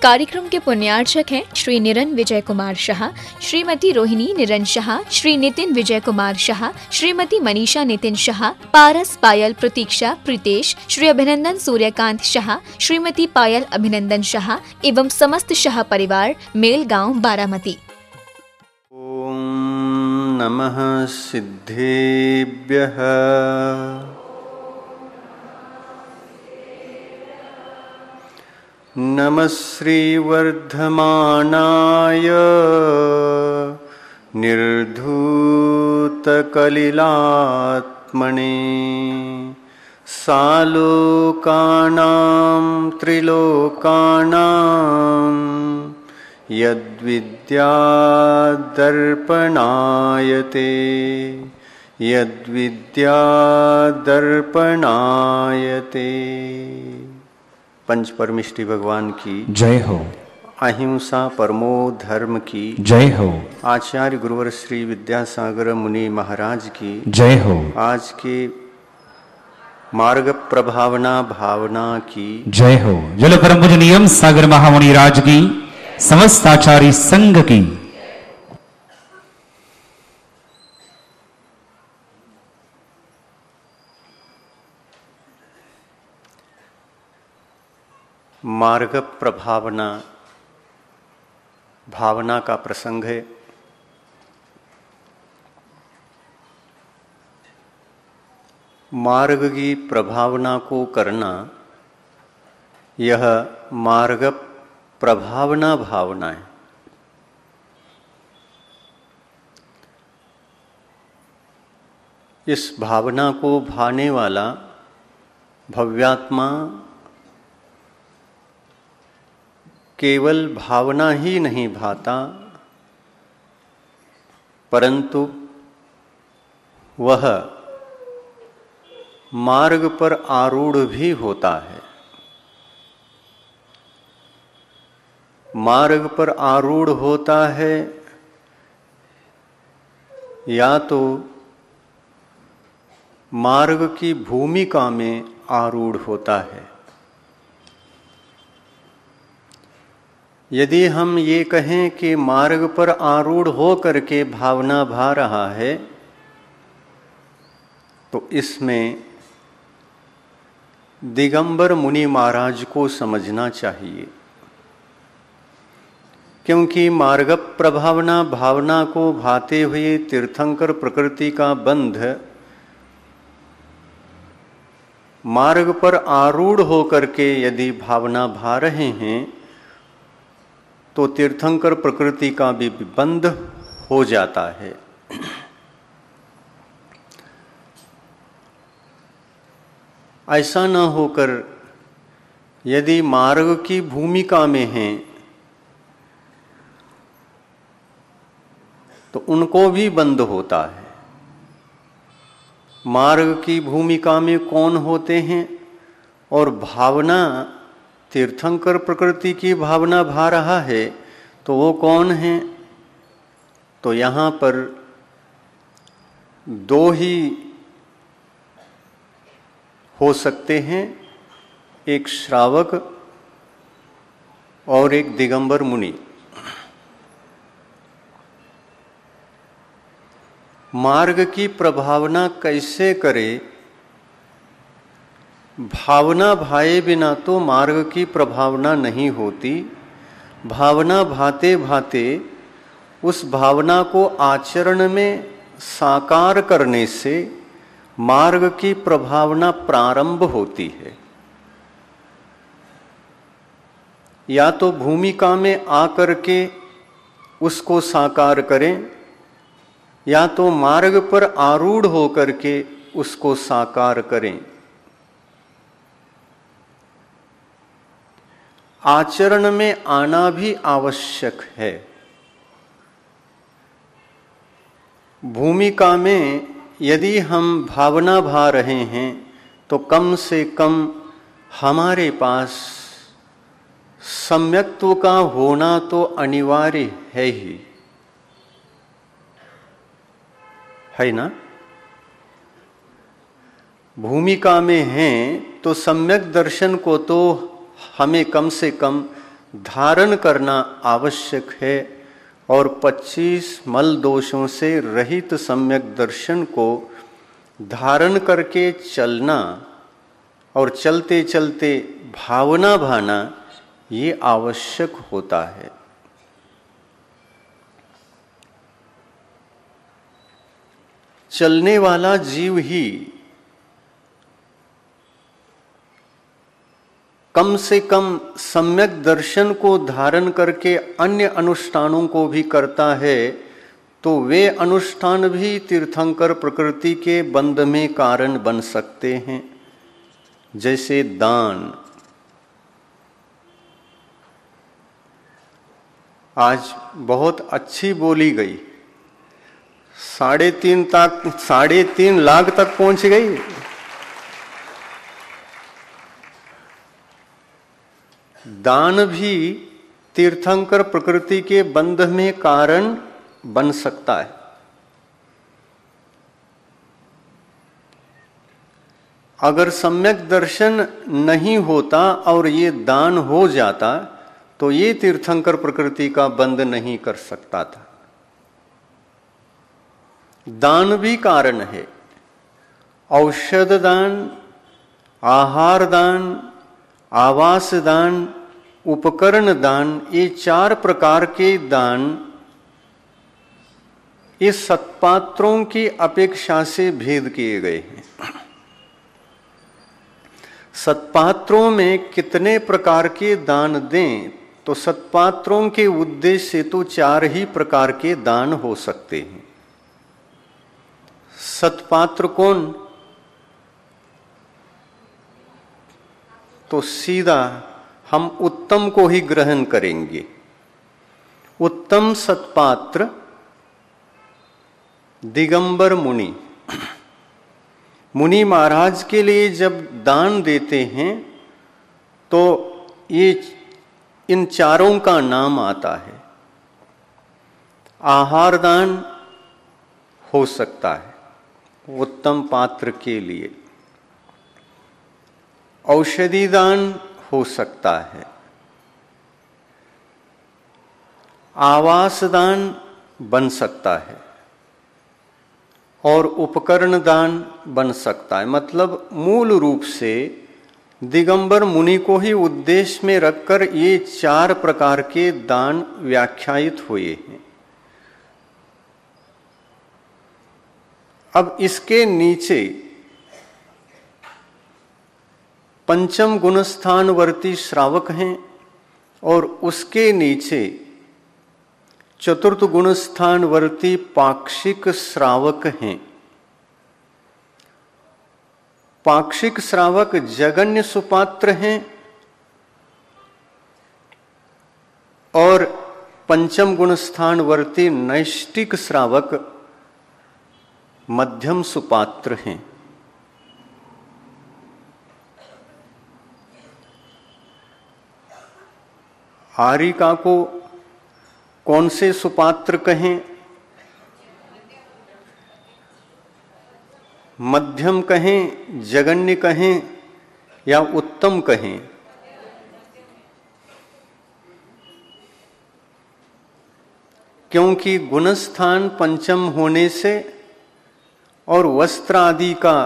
कार्यक्रम के पुण्यार्चक हैं श्री निरन विजय कुमार शाह, श्रीमती रोहिणी निरन शाह, श्री नितिन विजय कुमार शाह, श्रीमती मनीषा नितिन शाह, पारस पायल प्रतीक्षा प्रीतेश, श्री अभिनंदन सूर्यकांत शाह, श्रीमती पायल अभिनंदन शाह एवं समस्त शाह परिवार, मेल गांव बारामती। ओम नमः सिद्धेभ्यः। नमः श्रीवर्धमानाय निर्धूतकलिलात्मने सालोकानां त्रिलोकानां यद्विद्यादर्पणायते यद्विद्यादर्पणायते। पंच परमेष्टि भगवान की जय हो। अहिंसा परमो धर्म की जय हो। आचार्य गुरुवर श्री विद्यासागर मुनि महाराज की जय हो। आज के मार्ग प्रभावना भावना की जय हो। जल परम पूजनीय सागर महामुनि राज की, समस्त आचार्य संघ की। मार्ग प्रभावना भावना का प्रसंग है। मार्ग की प्रभावना को करना, यह मार्ग प्रभावना भावना है। इस भावना को भाने वाला भव्यात्मा केवल भावना ही नहीं भाता, परंतु वह मार्ग पर आरूढ़ भी होता है। मार्ग पर आरूढ़ होता है या तो मार्ग की भूमिका में आरूढ़ होता है। यदि हम ये कहें कि मार्ग पर आरूढ़ हो करके भावना भा रहा है, तो इसमें दिगंबर मुनि महाराज को समझना चाहिए, क्योंकि मार्ग प्रभावना भावना को भाते हुए तीर्थंकर प्रकृति का बंध मार्ग पर आरूढ़ होकर के यदि भावना भा रहे हैं तो तीर्थंकर प्रकृति का भी बंध हो जाता है। ऐसा न होकर यदि मार्ग की भूमिका में हैं तो उनको भी बंध होता है। मार्ग की भूमिका में कौन होते हैं और भावना तीर्थंकर प्रकृति की भावना भा रहा है तो वो कौन है? तो यहाँ पर दो ही हो सकते हैं, एक श्रावक और एक दिगंबर मुनि। मार्ग की प्रभावना कैसे करे? भावना भाए बिना तो मार्ग की प्रभावना नहीं होती। भावना भाते भाते उस भावना को आचरण में साकार करने से मार्ग की प्रभावना प्रारंभ होती है। या तो भूमिका में आकर के उसको साकार करें, या तो मार्ग पर आरूढ़ होकर के उसको साकार करें। आचरण में आना भी आवश्यक है। भूमिका में यदि हम भावना भा रहे हैं तो कम से कम हमारे पास सम्यक्त्व का होना तो अनिवार्य है ही, है ना? भूमिका में हैं तो सम्यक दर्शन को तो हमें कम से कम धारण करना आवश्यक है और 25 मल दोषों से रहित सम्यक दर्शन को धारण करके चलना और चलते चलते भावना भाना ये आवश्यक होता है। चलने वाला जीव ही कम से कम सम्यक दर्शन को धारण करके अन्य अनुष्ठानों को भी करता है, तो वे अनुष्ठान भी तीर्थंकर प्रकृति के बंध में कारण बन सकते हैं। जैसे दान, आज बहुत अच्छी बोली गई, 3.5 लाख तक पहुंच गई। दान भी तीर्थंकर प्रकृति के बंध में कारण बन सकता है। अगर सम्यक दर्शन नहीं होता और ये दान हो जाता तो ये तीर्थंकर प्रकृति का बंध नहीं कर सकता था। दान भी कारण है। औषध दान, आहार दान, आवास दान, उपकरण दान, ये 4 प्रकार के दान इस सत्पात्रों की अपेक्षा से भेद किए गए हैं। सत्पात्रों में कितने प्रकार के दान दें, तो सत्पात्रों के उद्देश्य से तो 4 ही प्रकार के दान हो सकते हैं। सत्पात्र कौन? तो सीधा हम उत्तम को ही ग्रहण करेंगे। उत्तम सत्पात्र दिगंबर मुनि। मुनि महाराज के लिए जब दान देते हैं तो ये इन 4 का नाम आता है। आहार दान हो सकता है उत्तम पात्र के लिए, औषधि दान हो सकता है, आवास दान बन सकता है और उपकरण दान बन सकता है। मतलब मूल रूप से दिगंबर मुनि को ही उद्देश्य में रखकर ये 4 प्रकार के दान व्याख्यायित हुए हैं। अब इसके नीचे पंचम गुणस्थानवर्ती श्रावक हैं और उसके नीचे चतुर्थ गुणस्थानवर्ती पाक्षिक श्रावक हैं। पाक्षिक श्रावक जगन्य सुपात्र हैं और पंचम गुणस्थानवर्ती नैष्टिक श्रावक मध्यम सुपात्र हैं। आरिका को कौन से सुपात्र कहें? मध्यम कहें, जगन्य कहें या उत्तम कहें? क्योंकि गुणस्थान पंचम होने से और वस्त्र आदि का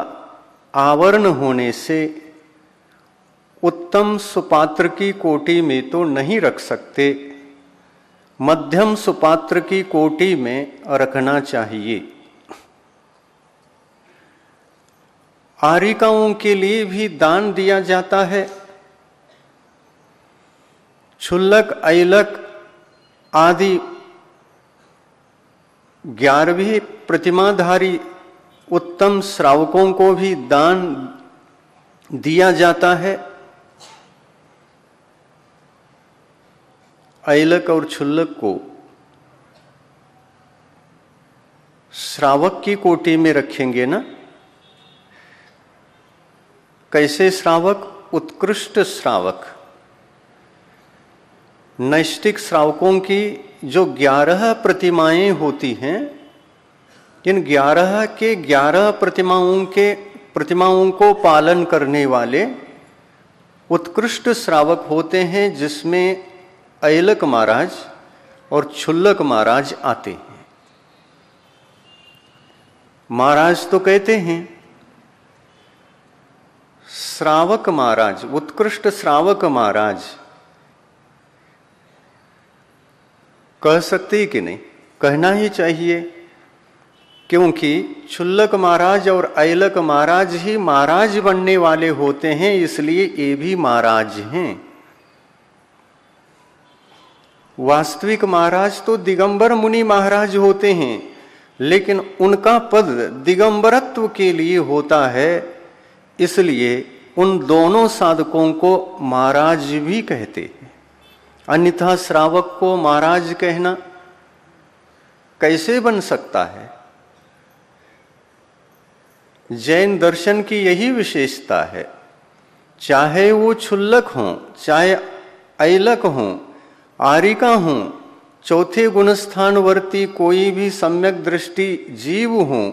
आवरण होने से उत्तम सुपात्र की कोटि में तो नहीं रख सकते, मध्यम सुपात्र की कोटि में रखना चाहिए। आरिकाओं के लिए भी दान दिया जाता है। क्षुल्लक, ऐलक आदि 11वीं प्रतिमाधारी उत्तम श्रावकों को भी दान दिया जाता है। ऐलक और क्षुल्लक को श्रावक की कोटि में रखेंगे ना। कैसे श्रावक? उत्कृष्ट श्रावक। नैष्टिक श्रावकों की जो 11 प्रतिमाएं होती हैं, इन 11 के 11 प्रतिमाओं को पालन करने वाले उत्कृष्ट श्रावक होते हैं, जिसमें अयलक महाराज और क्षुल्लक महाराज आते हैं। महाराज तो कहते हैं, श्रावक महाराज, उत्कृष्ट श्रावक महाराज कह सकते कि नहीं? कहना ही चाहिए, क्योंकि क्षुल्लक महाराज और अयलक महाराज ही महाराज बनने वाले होते हैं, इसलिए ये भी महाराज हैं। वास्तविक महाराज तो दिगंबर मुनि महाराज होते हैं, लेकिन उनका पद दिगंबरत्व के लिए होता है, इसलिए उन दोनों साधकों को महाराज भी कहते हैं। अन्यथा श्रावक को महाराज कहना कैसे बन सकता है? जैन दर्शन की यही विशेषता है, चाहे वो क्षुल्लक हों, चाहे अयलक हों, आरिका हों, चौथे गुणस्थानवर्ती कोई भी सम्यक दृष्टि जीव हों,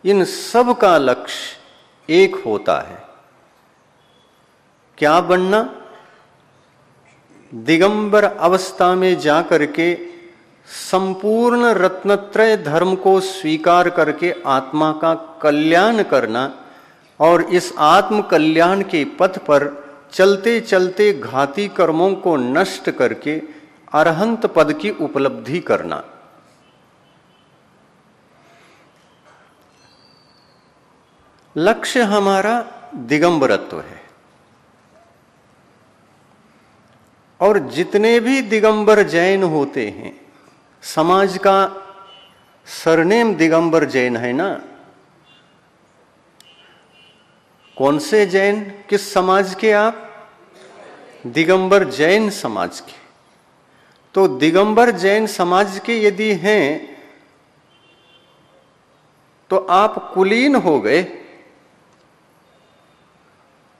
इन सब का लक्ष्य एक होता है। क्या बनना? दिगंबर अवस्था में जाकर के संपूर्ण रत्नत्रय धर्म को स्वीकार करके आत्मा का कल्याण करना और इस आत्म कल्याण के पथ पर चलते चलते घाती कर्मों को नष्ट करके अरहंत पद की उपलब्धि करना। लक्ष्य हमारा दिगंबरत्व है। और जितने भी दिगंबर जैन होते हैं, समाज का सरनेम दिगंबर जैन है ना। कौन से जैन? किस समाज के आप? दिगंबर जैन समाज के। तो दिगंबर जैन समाज के यदि हैं तो आप कुलीन हो गए,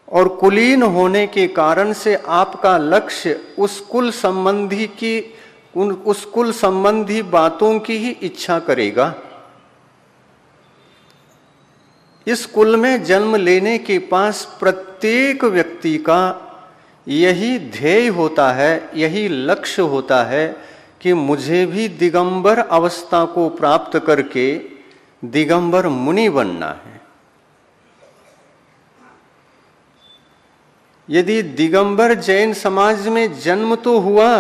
और कुलीन होने के कारण से आपका लक्ष्य उस कुल संबंधी बातों की ही इच्छा करेगा। इस कुल में जन्म लेने के पास प्रत्येक व्यक्ति का यही ध्येय होता है, यही लक्ष्य होता है कि मुझे भी दिगंबर अवस्था को प्राप्त करके दिगंबर मुनि बनना है। यदि दिगंबर जैन समाज में जन्म तो हुआ,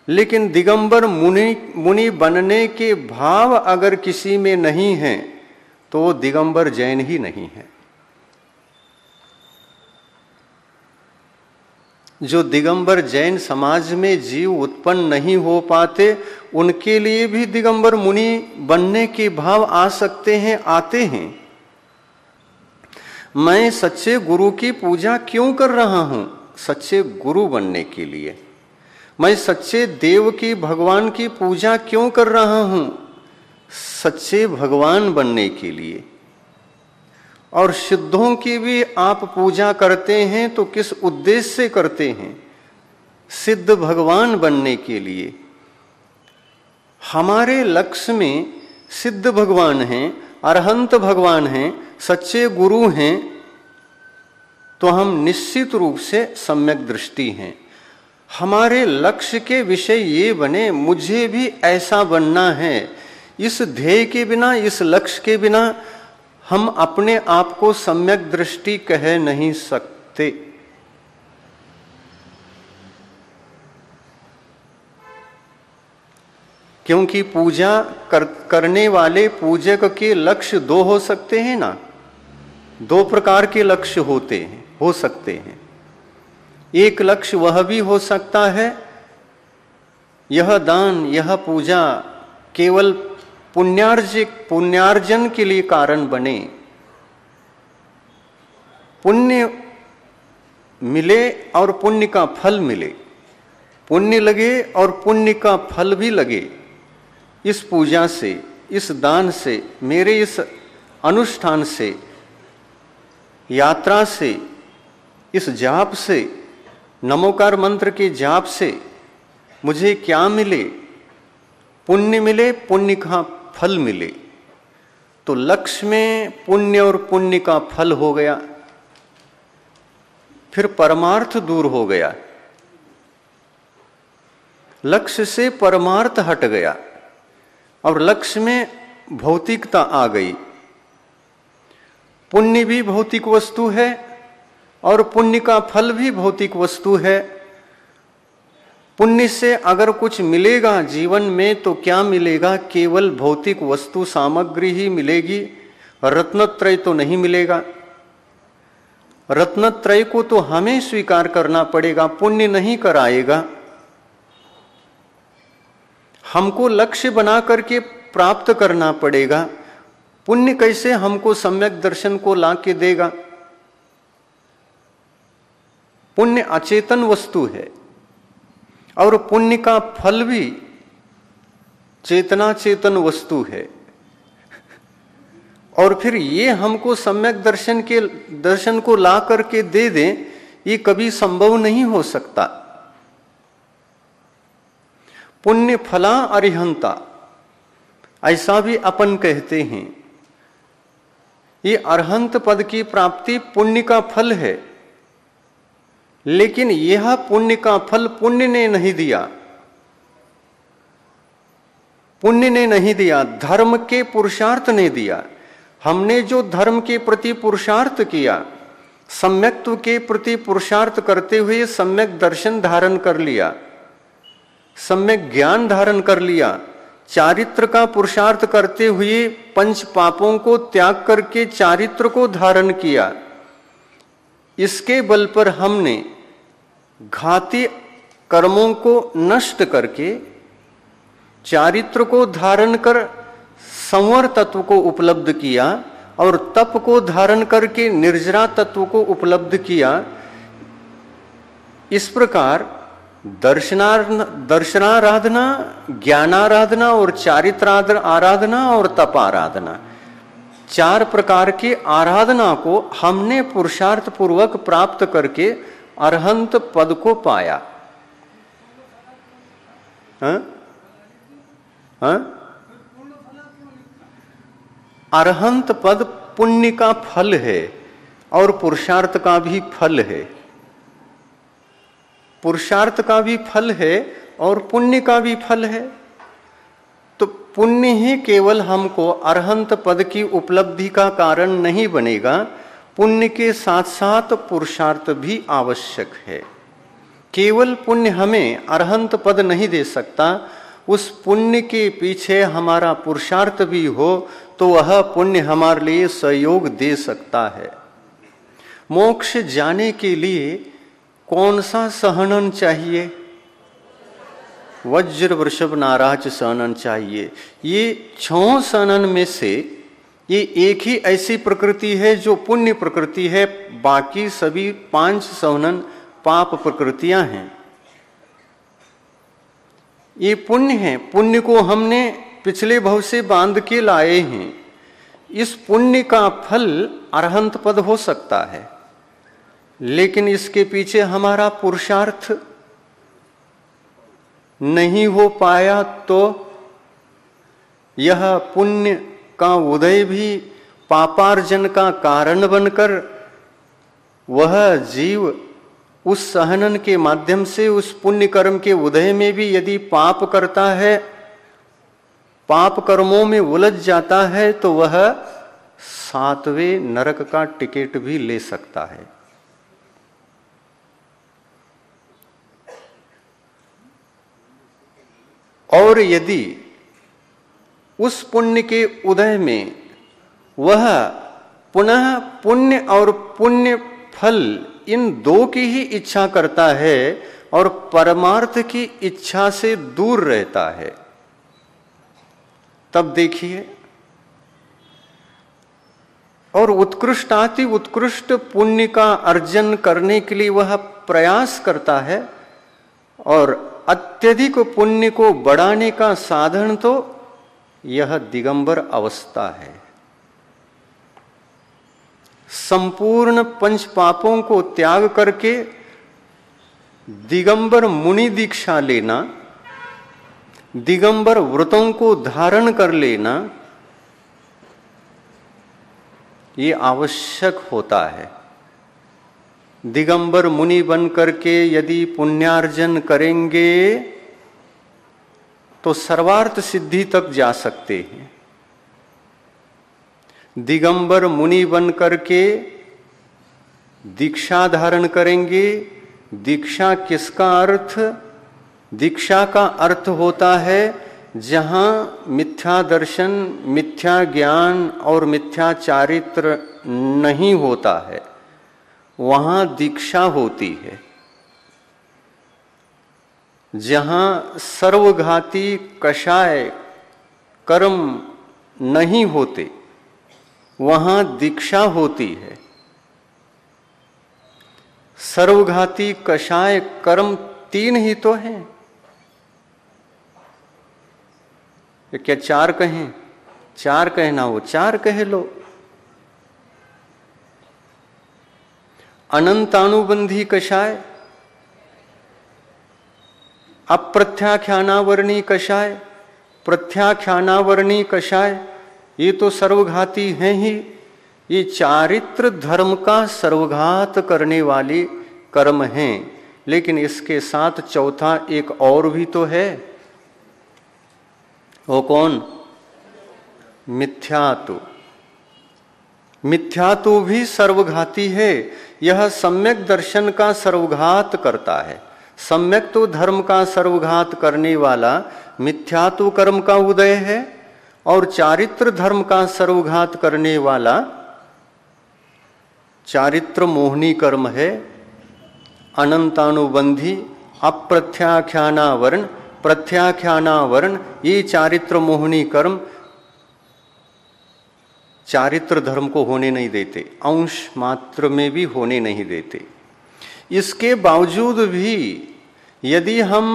लेकिन दिगंबर मुनि बनने के भाव अगर किसी में नहीं है तो वो दिगंबर जैन ही नहीं है। जो दिगंबर जैन समाज में जीव उत्पन्न नहीं हो पाते, उनके लिए भी दिगंबर मुनि बनने के भाव आ सकते हैं, आते हैं। मैं सच्चे गुरु की पूजा क्यों कर रहा हूं? सच्चे गुरु बनने के लिए। मैं सच्चे देव की, भगवान की पूजा क्यों कर रहा हूं? सच्चे भगवान बनने के लिए। और सिद्धों की भी आप पूजा करते हैं तो किस उद्देश्य से करते हैं? सिद्ध भगवान बनने के लिए। हमारे लक्ष्य में सिद्ध भगवान हैं, अरहंत भगवान हैं, सच्चे गुरु हैं, तो हम निश्चित रूप से सम्यक दृष्टि हैं। हमारे लक्ष्य के विषय ये बने, मुझे भी ऐसा बनना है। इस ध्येय के बिना, इस लक्ष्य के बिना हम अपने आप को सम्यक दृष्टि कह नहीं सकते। क्योंकि पूजा करने वाले पूजक के लक्ष्य दो हो सकते हैं ना। दो प्रकार के लक्ष्य हो सकते हैं। एक लक्ष्य वह भी हो सकता है, यह दान, यह पूजा केवल पुण्यार्जन के लिए कारण बने, पुण्य मिले और पुण्य का फल मिले, पुण्य लगे और पुण्य का फल भी लगे। इस पूजा से, इस दान से, मेरे इस अनुष्ठान से, यात्रा से, इस जाप से, नमोकार मंत्र के जाप से मुझे क्या मिले? पुण्य मिले, पुण्य का फल मिले। तो लक्ष्य में पुण्य और पुण्य का फल हो गया, फिर परमार्थ दूर हो गया। लक्ष्य से परमार्थ हट गया और लक्ष्य में भौतिकता आ गई। पुण्य भी भौतिक वस्तु है और पुण्य का फल भी भौतिक वस्तु है। पुण्य से अगर कुछ मिलेगा जीवन में तो क्या मिलेगा? केवल भौतिक वस्तु सामग्री ही मिलेगी, रत्नत्रय तो नहीं मिलेगा। रत्नत्रय को तो हमें स्वीकार करना पड़ेगा, पुण्य नहीं कराएगा। हमको लक्ष्य बना करके प्राप्त करना पड़ेगा। पुण्य कैसे हमको सम्यक दर्शन को ला के देगा? पुण्य अचेतन वस्तु है और पुण्य का फल भी चेतना चेतन वस्तु है। और फिर ये हमको सम्यक दर्शन को ला करके दे दें, ये कभी संभव नहीं हो सकता। पुण्य फला अरिहंता, ऐसा भी अपन कहते हैं। ये अरहंत पद की प्राप्ति पुण्य का फल है, लेकिन यह पुण्य का फल पुण्य ने नहीं दिया। पुण्य ने नहीं दिया, धर्म के पुरुषार्थ ने दिया। हमने जो धर्म के प्रति पुरुषार्थ किया, सम्यक्त्व के प्रति पुरुषार्थ करते हुए सम्यक दर्शन धारण कर लिया, सम्यक ज्ञान धारण कर लिया, चारित्र का पुरुषार्थ करते हुए पंच पापों को त्याग करके चारित्र को धारण किया। इसके बल पर हमने घाती कर्मों को नष्ट करके चारित्र को धारण कर संवर तत्व को उपलब्ध किया और तप को धारण करके निर्जरा तत्व को उपलब्ध किया। इस प्रकार दर्शनाराधना, ज्ञानाराधना और चारित्र आराधना और तप आराधना, 4 प्रकार की आराधना को हमने पुरुषार्थ पूर्वक प्राप्त करके अरहंत पद को पाया। अरहंत पद पुण्य का फल है और पुरुषार्थ का भी फल है। पुरुषार्थ का भी फल है और पुण्य का भी फल है। तो पुण्य ही केवल हमको अरहंत पद की उपलब्धि का कारण नहीं बनेगा, पुण्य के साथ साथ पुरुषार्थ भी आवश्यक है। केवल पुण्य हमें अरहंत पद नहीं दे सकता, उस पुण्य के पीछे हमारा पुरुषार्थ भी हो तो वह पुण्य हमारे लिए सहयोग दे सकता है। मोक्ष जाने के लिए कौन सा सहनन चाहिए? वज्र वृषभ नाराज सहनन चाहिए। ये 6 सहनन में से ये एक ही ऐसी प्रकृति है जो पुण्य प्रकृति है, बाकी सभी 5 सहनन पाप प्रकृतियां हैं। ये पुण्य है, पुण्य को हमने पिछले भव से बांध के लाए हैं। इस पुण्य का फल अरहंत पद हो सकता है, लेकिन इसके पीछे हमारा पुरुषार्थ नहीं हो पाया तो यह पुण्य का उदय भी पापार्जन का कारण बनकर वह जीव उस सहनन के माध्यम से उस पुण्य कर्म के उदय में भी यदि पाप करता है, पाप कर्मों में उलझ जाता है, तो वह 7वें नरक का टिकट भी ले सकता है। और यदि उस पुण्य के उदय में वह पुनः पुण्य और पुण्य फल इन 2 की ही इच्छा करता है और परमार्थ की इच्छा से दूर रहता है, तब देखिए, और उत्कृष्टाति उत्कृष्ट पुण्य का अर्जन करने के लिए वह प्रयास करता है, और अत्यधिक पुण्य को बढ़ाने का साधन तो यह दिगंबर अवस्था है। संपूर्ण पंच पापों को त्याग करके दिगंबर मुनि दीक्षा लेना, दिगंबर व्रतों को धारण कर लेना, ये आवश्यक होता है। दिगंबर मुनि बन करके यदि पुण्यार्जन करेंगे तो सर्वार्थ सिद्धि तक जा सकते हैं। दिगंबर मुनि बन करके दीक्षा धारण करेंगे। दीक्षा किसका अर्थ? दीक्षा का अर्थ होता है जहां मिथ्या दर्शन, मिथ्या ज्ञान और मिथ्या चारित्र नहीं होता है, वहां दीक्षा होती है। जहां सर्वघाती कषाय कर्म नहीं होते, वहां दीक्षा होती है। सर्वघाती कषाय कर्म 3 ही तो हैं, क्या 4 कहें? 4 कहना हो 4 कह लो। अनंतानुबंधी कषाय, अप्रत्याख्यानावरणी कषाय, प्रत्याख्यानावरणी कषाय, ये तो सर्वघाती हैं ही। ये चारित्र धर्म का सर्वघात करने वाले कर्म हैं। लेकिन इसके साथ चौथा एक और भी तो है। वो कौन? मिथ्यात्व। मिथ्यात्व भी सर्वघाती है। यह सम्यक दर्शन का सर्वघात करता है। सम्यक तो धर्म का सर्वघात करने वाला मिथ्यात्व कर्म का उदय है, और चारित्र धर्म का सर्वघात करने वाला चारित्र मोहनी कर्म है। अनंतानुबंधी, अप्रत्याख्यानावरण, प्रत्याख्यानावरण, ये चारित्र मोहनी कर्म चारित्र धर्म को होने नहीं देते, अंश मात्र में भी होने नहीं देते। इसके बावजूद भी यदि हम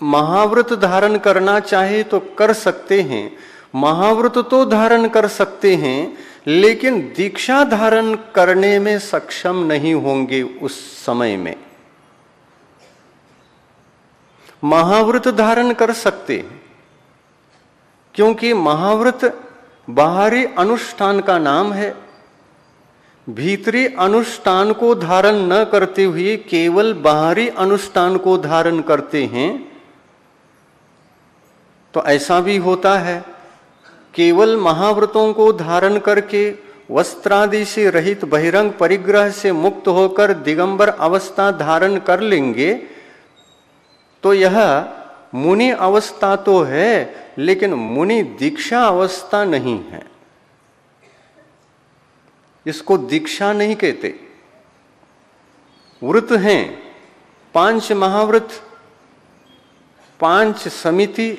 महाव्रत धारण करना चाहे तो कर सकते हैं। महाव्रत तो धारण कर सकते हैं, लेकिन दीक्षा धारण करने में सक्षम नहीं होंगे उस समय में। महाव्रत धारण कर सकते हैं, क्योंकि महाव्रत बाहरी अनुष्ठान का नाम है। भीतरी अनुष्ठान को धारण न करते हुए केवल बाहरी अनुष्ठान को धारण करते हैं, तो ऐसा भी होता है। केवल महाव्रतों को धारण करके वस्त्रादि से रहित बहिरंग परिग्रह से मुक्त होकर दिगंबर अवस्था धारण कर लेंगे तो यह मुनि अवस्था तो है, लेकिन मुनि दीक्षा अवस्था नहीं है। इसको दीक्षा नहीं कहते। व्रत हैं 5 महाव्रत, 5 समिति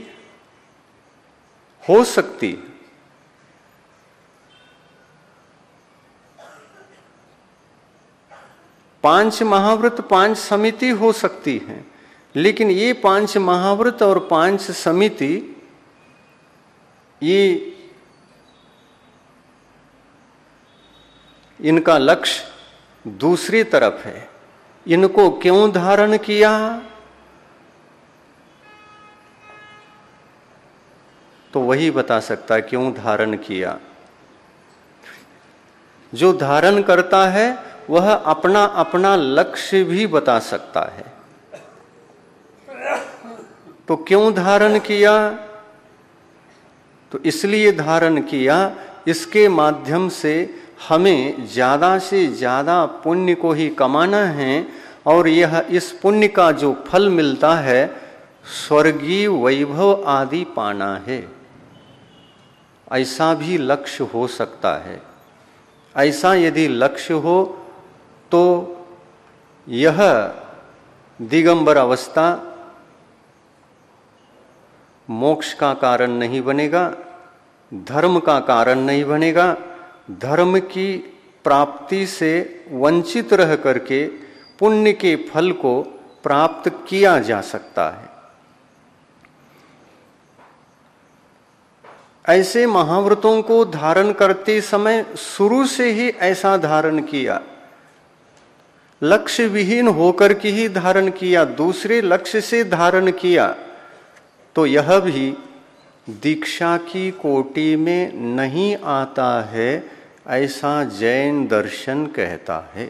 हो सकती है। पांच महाव्रत 5 समिति हो सकती है, लेकिन ये 5 महाव्रत और 5 समिति ये इनका लक्ष्य दूसरी तरफ है। इनको क्यों धारण किया? तो वही बता सकता है क्यों धारण किया। जो धारण करता है वह अपना अपना लक्ष्य भी बता सकता है। तो क्यों धारण किया? तो इसलिए धारण किया, इसके माध्यम से हमें ज्यादा से ज्यादा पुण्य को ही कमाना है, और यह इस पुण्य का जो फल मिलता है स्वर्गीय वैभव आदि पाना है। ऐसा भी लक्ष्य हो सकता है। ऐसा यदि लक्ष्य हो तो यह दिगंबर अवस्था मोक्ष का कारण नहीं बनेगा, धर्म का कारण नहीं बनेगा। धर्म की प्राप्ति से वंचित रह करके पुण्य के फल को प्राप्त किया जा सकता है। ऐसे महाव्रतों को धारण करते समय शुरू से ही ऐसा धारण किया, लक्ष्य विहीन होकर के ही धारण किया, दूसरे लक्ष्य से धारण किया, तो यह भी दीक्षा की कोटि में नहीं आता है, ऐसा जैन दर्शन कहता है।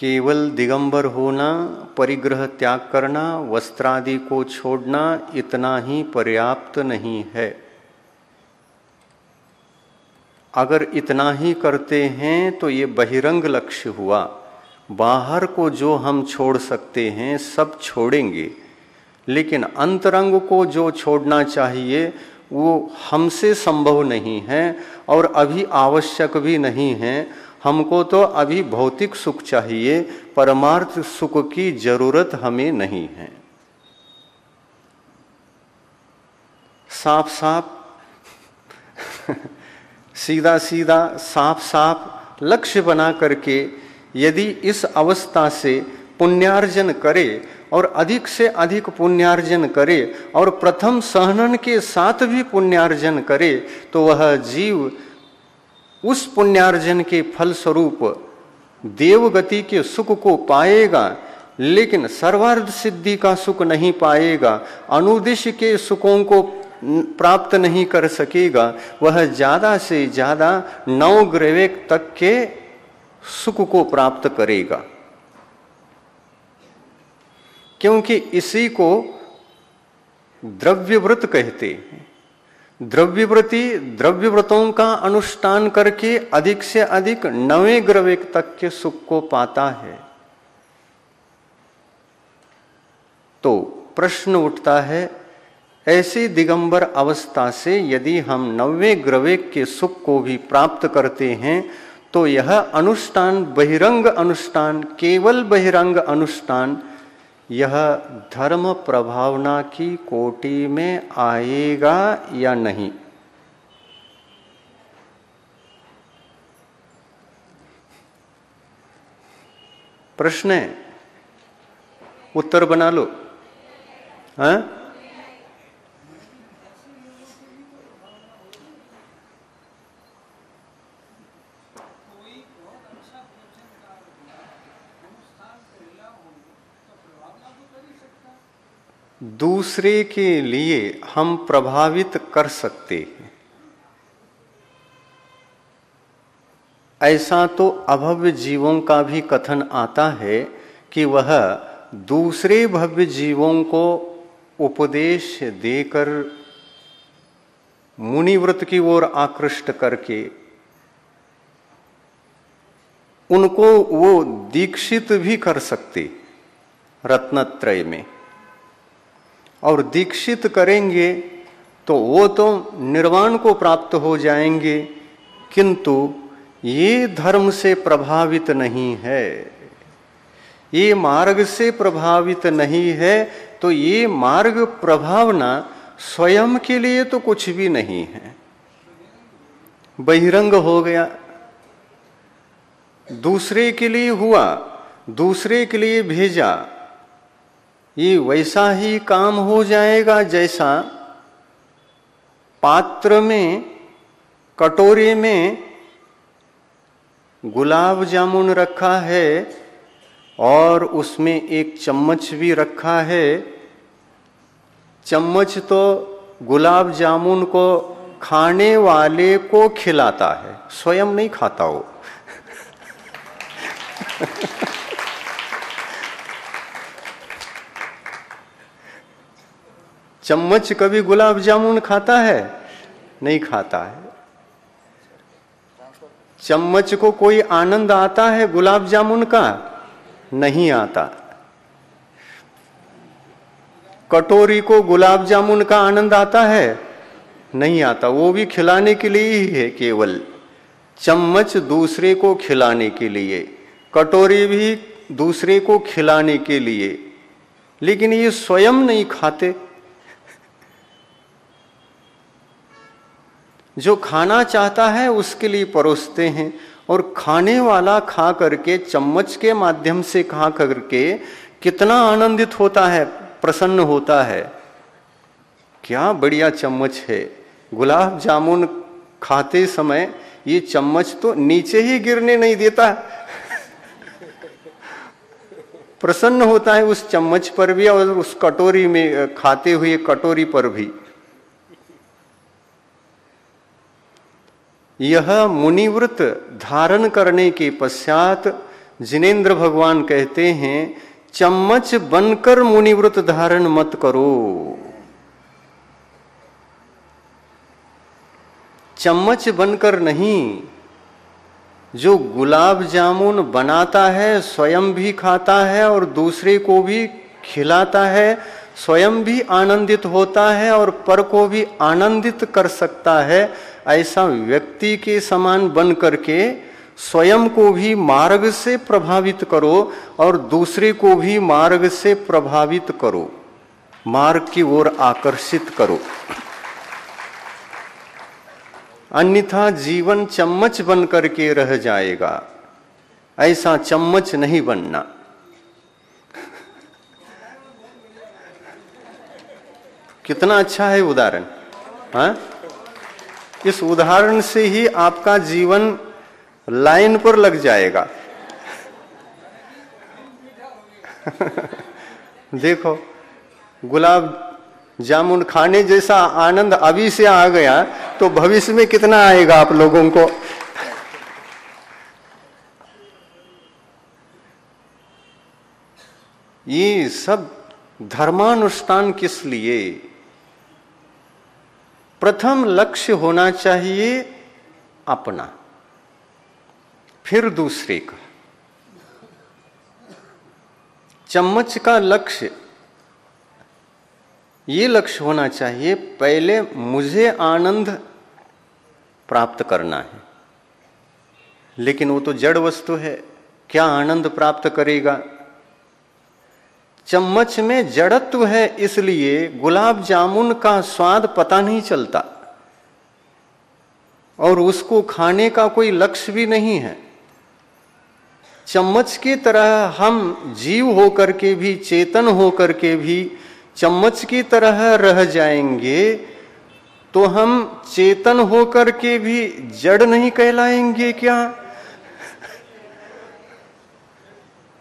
केवल दिगंबर होना, परिग्रह त्याग करना, वस्त्रादि को छोड़ना इतना ही पर्याप्त नहीं है। अगर इतना ही करते हैं तो ये बहिरंग लक्ष्य हुआ। बाहर को जो हम छोड़ सकते हैं सब छोड़ेंगे, लेकिन अंतरंग को जो छोड़ना चाहिए वो हमसे संभव नहीं है और अभी आवश्यक भी नहीं है। हमको तो अभी भौतिक सुख चाहिए, परमार्थ सुख की जरूरत हमें नहीं है। साफ साफ सीधा सीधा साफ साफ लक्ष्य बना करके यदि इस अवस्था से पुण्यार्जन करे और अधिक से अधिक पुण्यार्जन करे और प्रथम सहनन के साथ भी पुण्यार्जन करे, तो वह जीव उस पुण्यार्जन के फल स्वरूप देवगति के सुख को पाएगा, लेकिन सर्वार्थ सिद्धि का सुख नहीं पाएगा, अनुदिश के सुखों को प्राप्त नहीं कर सकेगा। वह ज्यादा से ज्यादा नवग्रवेक तक के सुख को प्राप्त करेगा, क्योंकि इसी को द्रव्यव्रत कहते हैं। द्रव्यव्रती द्रव्यव्रतों का अनुष्ठान करके अधिक से अधिक नवें ग्रवेक तक के सुख को पाता है। तो प्रश्न उठता है, ऐसी दिगंबर अवस्था से यदि हम नवें ग्रवेक के सुख को भी प्राप्त करते हैं तो यह अनुष्ठान बहिरंग अनुष्ठान, केवल बहिरंग अनुष्ठान, यह धर्म प्रभावना की कोटि में आएगा या नहीं? प्रश्न है, उत्तर बना लो। हाँ? दूसरे के लिए हम प्रभावित कर सकते हैं, ऐसा तो अभव्य जीवों का भी कथन आता है कि वह दूसरे भव्य जीवों को उपदेश देकर मुनिव्रत की ओर आकृष्ट करके उनको वो दीक्षित भी कर सकते रत्नत्रय में, और दीक्षित करेंगे तो वो तो निर्वाण को प्राप्त हो जाएंगे, किंतु ये धर्म से प्रभावित नहीं है, ये मार्ग से प्रभावित नहीं है। तो ये मार्ग प्रभावना स्वयं के लिए तो कुछ भी नहीं है, बहिरंग हो गया, दूसरे के लिए हुआ, दूसरे के लिए भेजा, ये वैसा ही काम हो जाएगा जैसा पात्र में, कटोरे में गुलाब जामुन रखा है और उसमें एक चम्मच भी रखा है। चम्मच तो गुलाब जामुन को खाने वाले को खिलाता है, स्वयं नहीं खाता वो। चम्मच कभी गुलाब जामुन खाता है? नहीं खाता है। चम्मच को कोई आनंद आता है गुलाब जामुन का? नहीं आता। कटोरी को गुलाब जामुन का आनंद आता है? नहीं आता। वो भी खिलाने के लिए ही है केवल। चम्मच दूसरे को खिलाने के लिए, कटोरी भी दूसरे को खिलाने के लिए, लेकिन ये स्वयं नहीं खाते। जो खाना चाहता है उसके लिए परोसते हैं, और खाने वाला खा करके, चम्मच के माध्यम से खा करके कितना आनंदित होता है, प्रसन्न होता है। क्या बढ़िया चम्मच है। गुलाब जामुन खाते समय ये चम्मच तो नीचे ही गिरने नहीं देता। प्रसन्न होता है उस चम्मच पर भी और उस कटोरी में खाते हुए कटोरी पर भी। यह मुनिव्रत धारण करने के पश्चात जिनेंद्र भगवान कहते हैं, चम्मच बनकर मुनिव्रत धारण मत करो। चम्मच बनकर नहीं, जो गुलाब जामुन बनाता है स्वयं भी खाता है और दूसरे को भी खिलाता है, स्वयं भी आनंदित होता है और पर को भी आनंदित कर सकता है, ऐसा व्यक्ति के समान बन करके स्वयं को भी मार्ग से प्रभावित करो और दूसरे को भी मार्ग से प्रभावित करो, मार्ग की ओर आकर्षित करो। अन्यथा जीवन चम्मच बन करके रह जाएगा। ऐसा चम्मच नहीं बनना। कितना अच्छा है उदाहरण, हाँ? इस उदाहरण से ही आपका जीवन लाइन पर लग जाएगा। देखो, गुलाब जामुन खाने जैसा आनंद अभी से आ गया तो भविष्य में कितना आएगा आप लोगों को। ये सब धर्मानुष्ठान किस लिए? प्रथम लक्ष्य होना चाहिए अपना, फिर दूसरे का। चम्मच का लक्ष्य ये लक्ष्य होना चाहिए, पहले मुझे आनंद प्राप्त करना है। लेकिन वो तो जड़ वस्तु है, क्या आनंद प्राप्त करेगा? चम्मच में जड़त्व है, इसलिए गुलाब जामुन का स्वाद पता नहीं चलता और उसको खाने का कोई लक्ष्य भी नहीं है। चम्मच की तरह हम जीव होकर के भी, चेतन होकर के भी चम्मच की तरह रह जाएंगे तो हम चेतन होकर के भी जड़ नहीं कहलाएंगे क्या?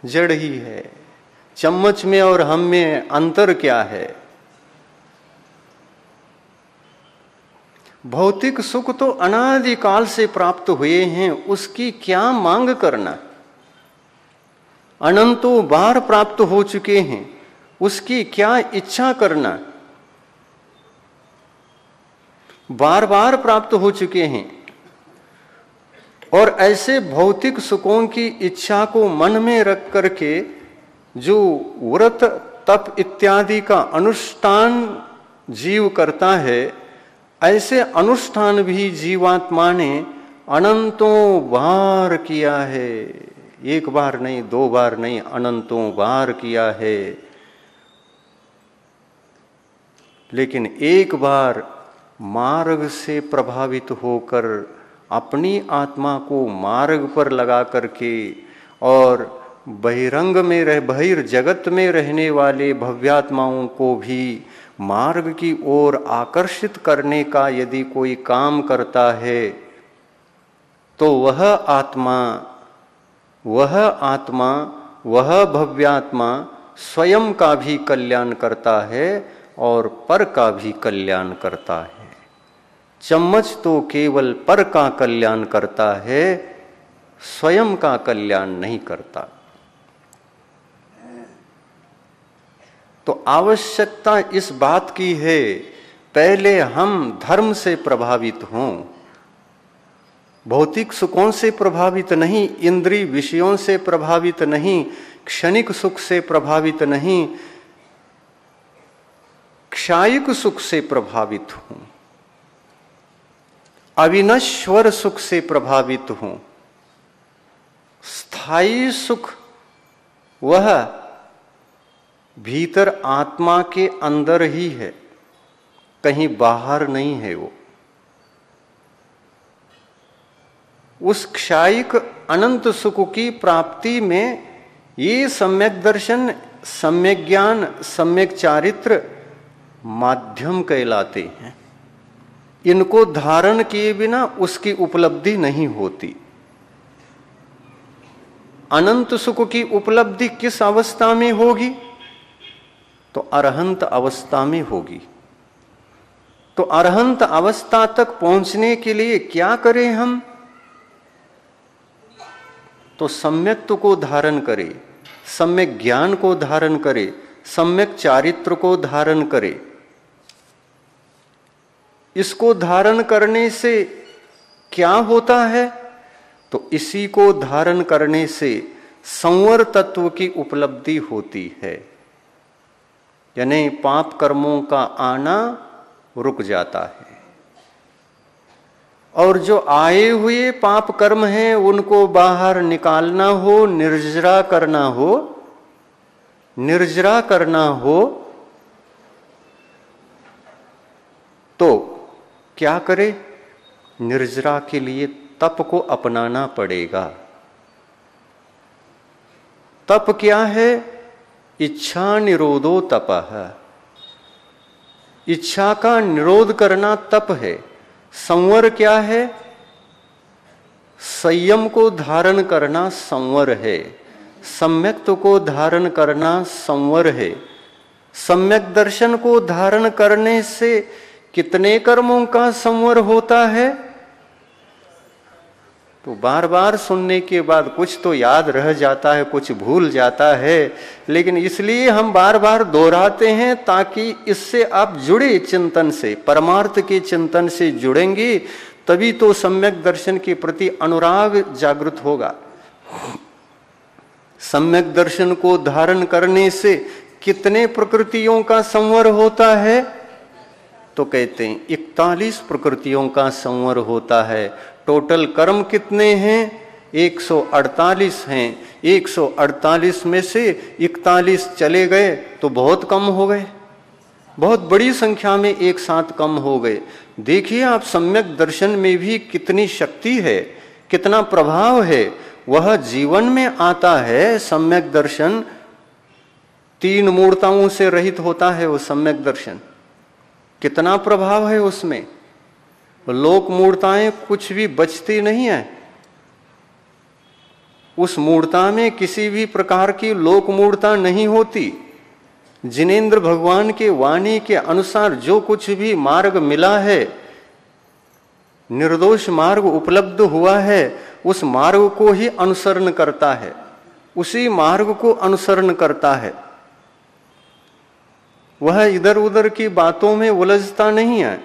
जड़ ही है। चम्मच में और हम में अंतर क्या है? भौतिक सुख तो अनादिकाल से प्राप्त हुए हैं, उसकी क्या मांग करना? अनंतों बार प्राप्त हो चुके हैं, उसकी क्या इच्छा करना? बार बार प्राप्त हो चुके हैं और ऐसे भौतिक सुखों की इच्छा को मन में रख करके जो व्रत तप इत्यादि का अनुष्ठान जीव करता है, ऐसे अनुष्ठान भी जीवात्मा ने अनंतों बार किया है। एक बार नहीं, दो बार नहीं, अनंतों बार किया है। लेकिन एक बार मार्ग से प्रभावित होकर अपनी आत्मा को मार्ग पर लगा करके और बहिरंग में बहिर्जगत में रहने वाले भव्यात्माओं को भी मार्ग की ओर आकर्षित करने का यदि कोई काम करता है तो वह भव्यात्मा स्वयं का भी कल्याण करता है और पर का भी कल्याण करता है। चम्मच तो केवल पर का कल्याण करता है, स्वयं का कल्याण नहीं करता। तो आवश्यकता इस बात की है, पहले हम धर्म से प्रभावित हों, भौतिक सुखों से प्रभावित नहीं, इंद्रिय विषयों से प्रभावित नहीं, क्षणिक सुख से प्रभावित नहीं, क्षायिक सुख से प्रभावित हूं, अविनश्वर सुख से प्रभावित हूं। स्थायी सुख वह भीतर आत्मा के अंदर ही है, कहीं बाहर नहीं है। वो उस क्षायिक अनंत सुख की प्राप्ति में ये सम्यक दर्शन, सम्यक ज्ञान, सम्यक चारित्र माध्यम कहलाते हैं। इनको धारण किए बिना उसकी उपलब्धि नहीं होती। अनंत सुख की उपलब्धि किस अवस्था में होगी? तो अरहंत अवस्था में होगी। तो अरहंत अवस्था तक पहुंचने के लिए क्या करें हम? तो सम्यक्त्व को धारण करे, सम्यक ज्ञान को धारण करे, सम्यक चारित्र को धारण करे। इसको धारण करने से क्या होता है? तो इसी को धारण करने से संवर तत्व की उपलब्धि होती है, यानी पाप कर्मों का आना रुक जाता है। और जो आए हुए पाप कर्म हैं उनको बाहर निकालना हो, निर्जरा करना हो, निर्जरा करना हो तो क्या करे? निर्जरा के लिए तप को अपनाना पड़ेगा। तप क्या है? इच्छा निरोधो तपः। इच्छा का निरोध करना तप है। संवर क्या है? संयम को धारण करना संवर है। सम्यक्त्व को धारण करना संवर है। सम्यक दर्शन को धारण करने से कितने कर्मों का संवर होता है? तो बार बार सुनने के बाद कुछ तो याद रह जाता है, कुछ भूल जाता है, लेकिन इसलिए हम बार बार दोहराते हैं ताकि इससे आप जुड़े चिंतन से, परमार्थ के चिंतन से जुड़ेंगे, तभी तो सम्यक दर्शन के प्रति अनुराग जागृत होगा। सम्यक दर्शन को धारण करने से कितने प्रकृतियों का संवर होता है? तो कहते हैं 41 प्रकृतियों का संवर होता है। टोटल कर्म कितने हैं? 148 हैं। 148 में से 41 चले गए तो बहुत कम हो गए, बहुत बड़ी संख्या में एक साथ कम हो गए। देखिए आप सम्यक दर्शन में भी कितनी शक्ति है, कितना प्रभाव है। वह जीवन में आता है सम्यक दर्शन, 3 मूर्ताओं से रहित होता है वो सम्यक दर्शन। कितना प्रभाव है उसमें। लोक मूर्ताएं कुछ भी बचती नहीं है। उस मूर्ता में किसी भी प्रकार की लोक मूर्ता नहीं होती। जिनेंद्र भगवान के वाणी के अनुसार जो कुछ भी मार्ग मिला है, निर्दोष मार्ग उपलब्ध हुआ है, उस मार्ग को ही अनुसरण करता है, उसी मार्ग को अनुसरण करता है। वह इधर उधर की बातों में उलझता नहीं है।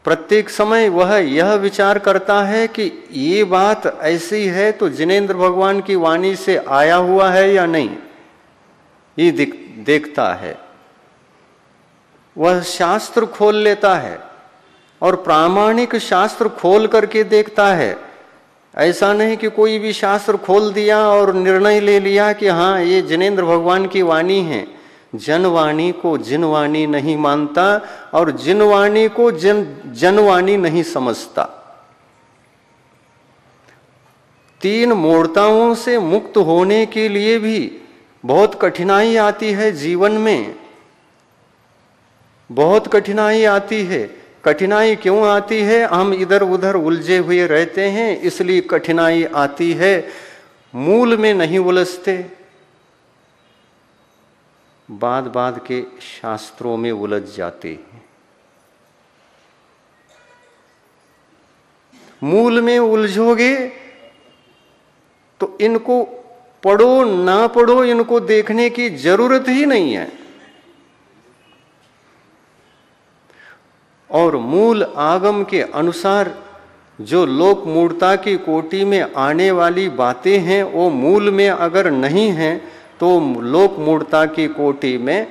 प्रत्येक समय वह यह विचार करता है कि ये बात ऐसी है तो जिनेंद्र भगवान की वाणी से आया हुआ है या नहीं, ये देखता है। वह शास्त्र खोल लेता है और प्रामाणिक शास्त्र खोल करके देखता है। ऐसा नहीं कि कोई भी शास्त्र खोल दिया और निर्णय ले लिया कि हाँ ये जिनेंद्र भगवान की वाणी है। जनवाणी को जिनवाणी नहीं मानता और जिनवाणी को जनवाणी नहीं समझता। 3 मूर्ताओं से मुक्त होने के लिए भी बहुत कठिनाई आती है जीवन में, बहुत कठिनाई आती है। कठिनाई क्यों आती है? हम इधर उधर उलझे हुए रहते हैं, इसलिए कठिनाई आती है। मूल में नहीं उलझते, बाद बाद के शास्त्रों में उलझ जाते हैं। मूल में उलझोगे तो इनको पढ़ो ना पढ़ो, इनको देखने की जरूरत ही नहीं है। और मूल आगम के अनुसार जो लोक मूर्ता की कोटि में आने वाली बातें हैं वो मूल में अगर नहीं हैं तो लोक मूर्ता की कोटि में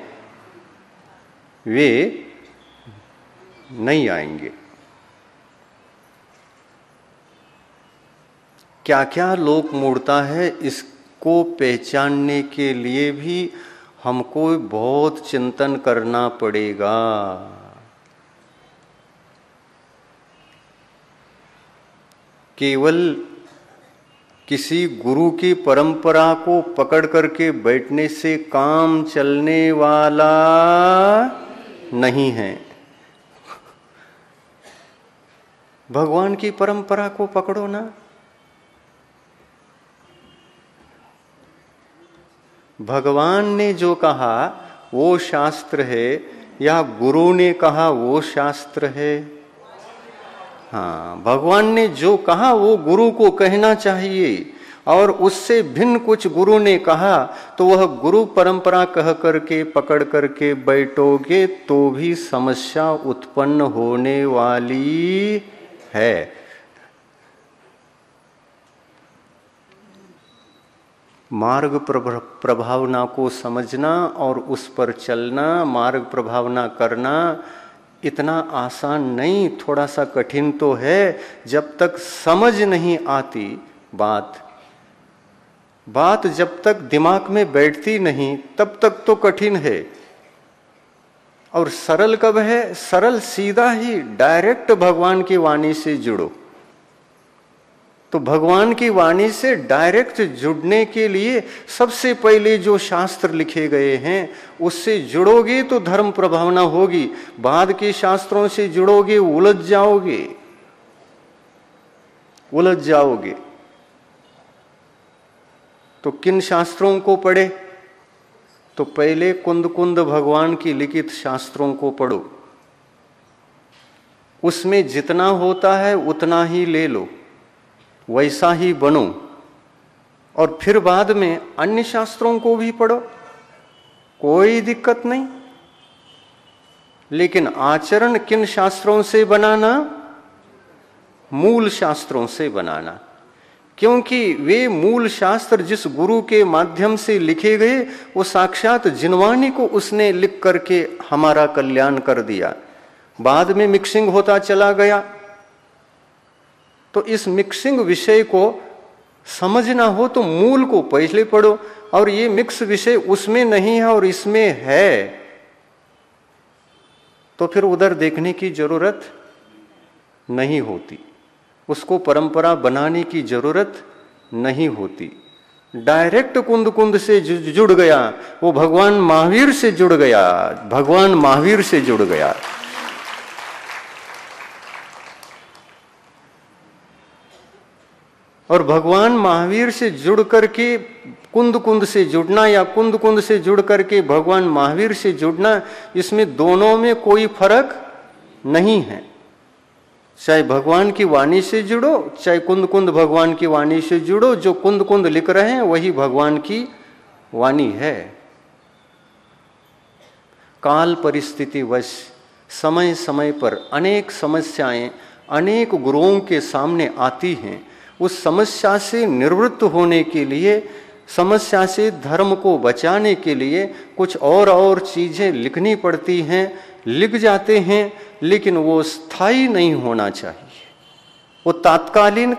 वे नहीं आएंगे। क्या क्या लोक मूर्ता है इसको पहचानने के लिए भी हमको बहुत चिंतन करना पड़ेगा। केवल किसी गुरु की परंपरा को पकड़ करके बैठने से काम चलने वाला नहीं है। भगवान की परंपरा को पकड़ो ना। भगवान ने जो कहा वो शास्त्र है या गुरु ने कहा वो शास्त्र है? हाँ, भगवान ने जो कहा वो गुरु को कहना चाहिए। और उससे भिन्न कुछ गुरु ने कहा तो वह गुरु परंपरा कह करके पकड़ करके बैठोगे तो भी समस्या उत्पन्न होने वाली है। मार्ग प्रभावना को समझना और उस पर चलना, मार्ग प्रभावना करना इतना आसान नहीं, थोड़ा सा कठिन तो है। जब तक समझ नहीं आती बात जब तक दिमाग में बैठती नहीं तब तक तो कठिन है। और सरल कब है? सरल सीधा ही डायरेक्ट भगवान की वाणी से जुड़ो। तो भगवान की वाणी से डायरेक्ट जुड़ने के लिए सबसे पहले जो शास्त्र लिखे गए हैं उससे जुड़ोगे तो धर्म प्रभावना होगी। बाद के शास्त्रों से जुड़ोगे उलझ जाओगे। तो किन शास्त्रों को पढ़े? तो पहले कुंद कुंद भगवान की लिखित शास्त्रों को पढ़ो, उसमें जितना होता है उतना ही ले लो, वैसा ही बनो। और फिर बाद में अन्य शास्त्रों को भी पढ़ो, कोई दिक्कत नहीं। लेकिन आचरण किन शास्त्रों से बनाना? मूल शास्त्रों से बनाना। क्योंकि वे मूल शास्त्र जिस गुरु के माध्यम से लिखे गए वो साक्षात जिनवानी को उसने लिख करके हमारा कल्याण कर दिया। बाद में मिक्सिंग होता चला गया। तो इस मिक्सिंग विषय को समझना हो तो मूल को पहले पढ़ो। और ये मिक्स विषय उसमें नहीं है और इसमें है तो फिर उधर देखने की जरूरत नहीं होती, उसको परंपरा बनाने की जरूरत नहीं होती। डायरेक्ट कुंद कुंद से जुड़ गया, वो भगवान महावीर से जुड़ गया। और भगवान महावीर से जुड़ करके कुंद कुंद से जुड़ना या कुंद कुंद से जुड़ करके भगवान महावीर से जुड़ना, इसमें दोनों में कोई फर्क नहीं है। चाहे भगवान की वाणी से जुड़ो, चाहे कुंद कुंद भगवान की वाणी से जुड़ो। जो कुंद कुंद लिख रहे हैं वही भगवान की वाणी है। काल परिस्थिति वश समय समय पर अनेक समस्याएं अनेक गुरुओं के सामने आती हैं। उस समस्या से निवृत्त होने के लिए, समस्या से धर्म को बचाने के लिए कुछ और चीजें लिखनी पड़ती हैं। लिख जाते हैं लेकिन वो स्थायी नहीं होना चाहिए। वो तात्कालीन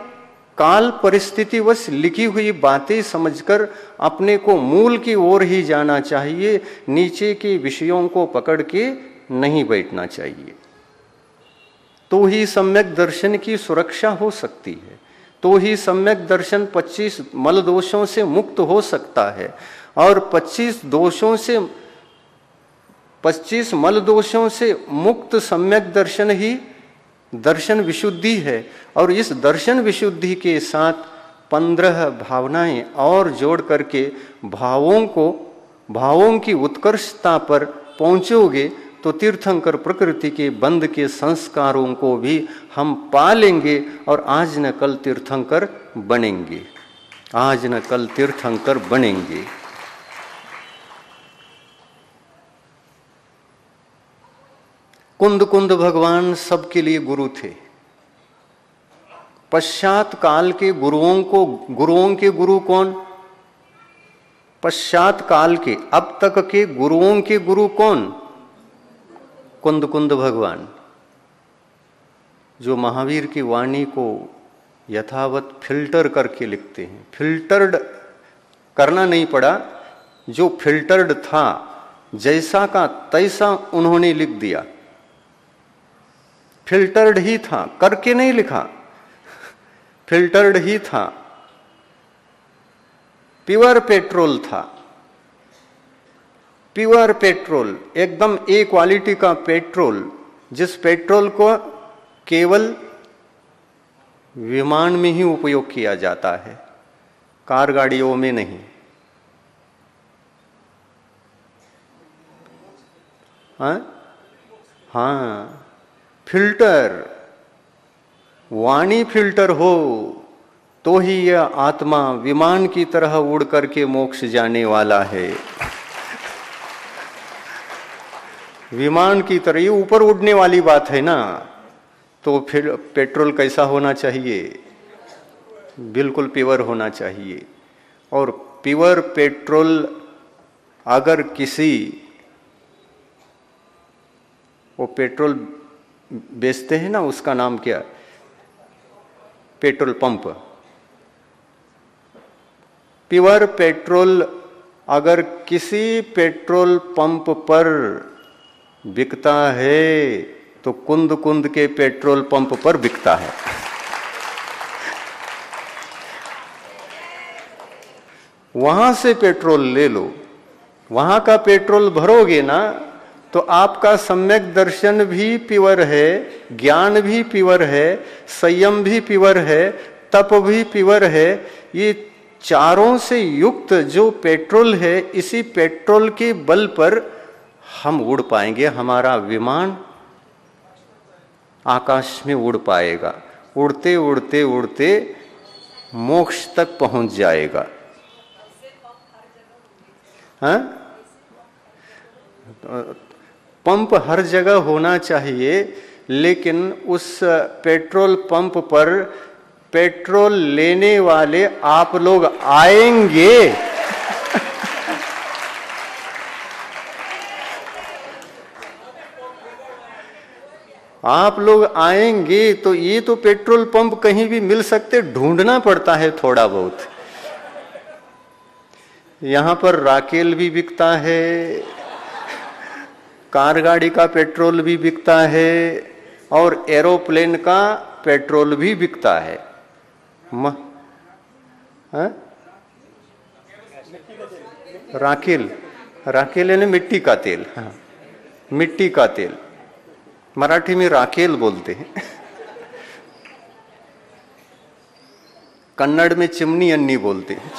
काल परिस्थितिवश लिखी हुई बातें समझकर अपने को मूल की ओर ही जाना चाहिए, नीचे के विषयों को पकड़ के नहीं बैठना चाहिए। तो ही सम्यक दर्शन की सुरक्षा हो सकती है, तो ही सम्यक दर्शन 25 मल दोषों से मुक्त हो सकता है। और 25 मल दोषों से मुक्त सम्यक दर्शन ही दर्शन विशुद्धि है। और इस दर्शन विशुद्धि के साथ 15 भावनाएं और जोड़ करके भावों की उत्कर्षता पर पहुंचोगे तो तीर्थंकर प्रकृति के बंध के संस्कारों को भी हम पा लेंगे और आज न कल तीर्थंकर बनेंगे। कुंद कुंद भगवान सबके लिए गुरु थे। पश्चात काल के गुरुओं के गुरु कौन? पश्चात काल के, अब तक के गुरुओं के गुरु कौन? कुंद कुंद भगवान, जो महावीर की वाणी को यथावत फिल्टर करके लिखते हैं। फिल्टर्ड करना नहीं पड़ा, जो फिल्टर्ड था जैसा का तैसा उन्होंने लिख दिया। फिल्टर्ड ही था, करके नहीं लिखा, फिल्टर्ड ही था। प्योर पेट्रोल था, प्योर पेट्रोल, एकदम ए क्वालिटी का पेट्रोल, जिस पेट्रोल को केवल विमान में ही उपयोग किया जाता है, कार गाड़ियों में नहीं। हाँ, फिल्टर, वाणी फिल्टर हो तो ही यह आत्मा विमान की तरह उड़ करके मोक्ष जाने वाला है। विमान की तरह, ये ऊपर उड़ने वाली बात है ना, तो फिर पेट्रोल कैसा होना चाहिए? बिल्कुल प्योर होना चाहिए। और प्योर पेट्रोल अगर किसी, वो पेट्रोल बेचते हैं ना, उसका नाम क्या? Petrol pump. प्योर पेट्रोल अगर किसी पेट्रोल पंप पर बिकता है तो कुंद कुंद के पेट्रोल पंप पर बिकता है। वहां से पेट्रोल ले लो, वहां का पेट्रोल भरोगे ना, तो आपका सम्यक दर्शन भी प्योर है, ज्ञान भी प्योर है, संयम भी प्योर है, तप भी प्योर है। ये चारों से युक्त जो पेट्रोल है, इसी पेट्रोल के बल पर हम उड़ पाएंगे। हमारा विमान आकाश में उड़ पाएगा, उड़ते उड़ते उड़ते मोक्ष तक पहुंच जाएगा। हाँ? पंप हर जगह होना चाहिए, लेकिन उस पेट्रोल पंप पर पेट्रोल लेने वाले आप लोग आएंगे। आप लोग आएंगे तो ये तो पेट्रोल पंप कहीं भी मिल सकते, ढूंढना पड़ता है थोड़ा बहुत। यहां पर राकेल भी बिकता है, कार गाड़ी का पेट्रोल भी बिकता है, और एरोप्लेन का पेट्रोल भी बिकता है। राकेल, राकेल यानी मिट्टी का तेल। हाँ, मिट्टी का तेल, मराठी में राकेल बोलते हैं। कन्नड़ में चिमनी अन्नी बोलते हैं।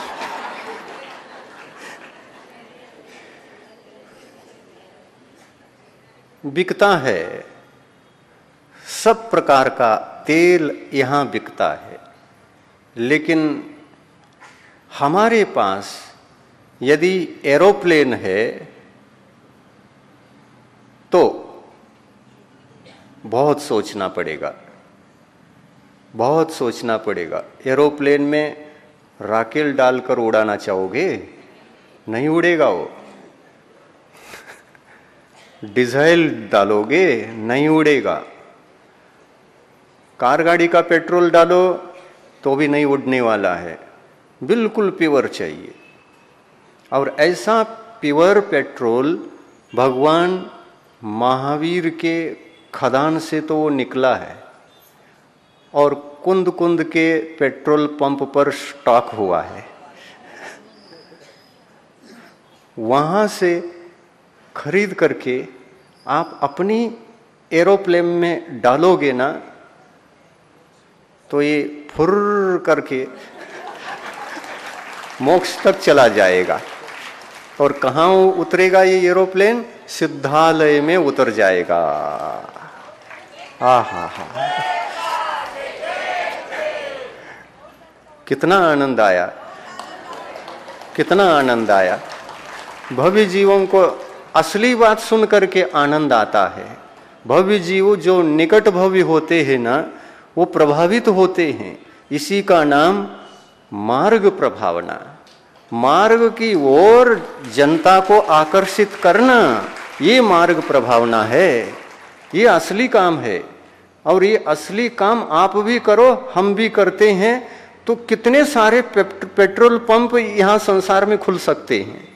बिकता है, सब प्रकार का तेल यहां बिकता है। लेकिन हमारे पास यदि एरोप्लेन है तो बहुत सोचना पड़ेगा, बहुत सोचना पड़ेगा। एरोप्लेन में राकेल डालकर उड़ाना चाहोगे? नहीं उड़ेगा वो। डीजल डालोगे? नहीं उड़ेगा। कार गाड़ी का पेट्रोल डालो तो भी नहीं उड़ने वाला है। बिल्कुल प्योर चाहिए। और ऐसा प्योर पेट्रोल भगवान महावीर के खदान से तो वो निकला है, और कुंद कुंद के पेट्रोल पंप पर स्टॉक हुआ है। वहां से खरीद करके आप अपनी एरोप्लेन में डालोगे ना, तो ये फुर्र करके मोक्ष तक चला जाएगा। और कहाँ उतरेगा ये एरोप्लेन? सिद्धालय में उतर जाएगा। हा, कितना आनंद आया, कितना आनंद आया। भव्य जीवों को असली बात सुन करके आनंद आता है। भव्य जीव जो निकट भव्य होते हैं ना, वो प्रभावित होते हैं। इसी का नाम मार्ग प्रभावना। मार्ग की ओर जनता को आकर्षित करना, ये मार्ग प्रभावना है। ये असली काम है। और ये असली काम आप भी करो, हम भी करते हैं, तो कितने सारे पेट्रोल पंप यहाँ संसार में खुल सकते हैं।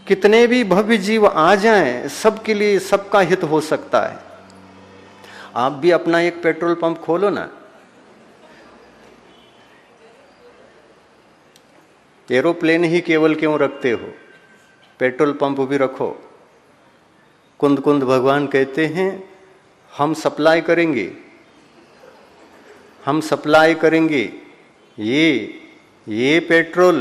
कितने भी भव्य जीव आ जाएं, सबके लिए सबका हित हो सकता है। आप भी अपना एक पेट्रोल पंप खोलो ना। एरोप्लेन ही केवल क्यों रखते हो? पेट्रोल पंप भी रखो। कुंद कुंद भगवान कहते हैं हम सप्लाई करेंगे, हम सप्लाई करेंगे। ये पेट्रोल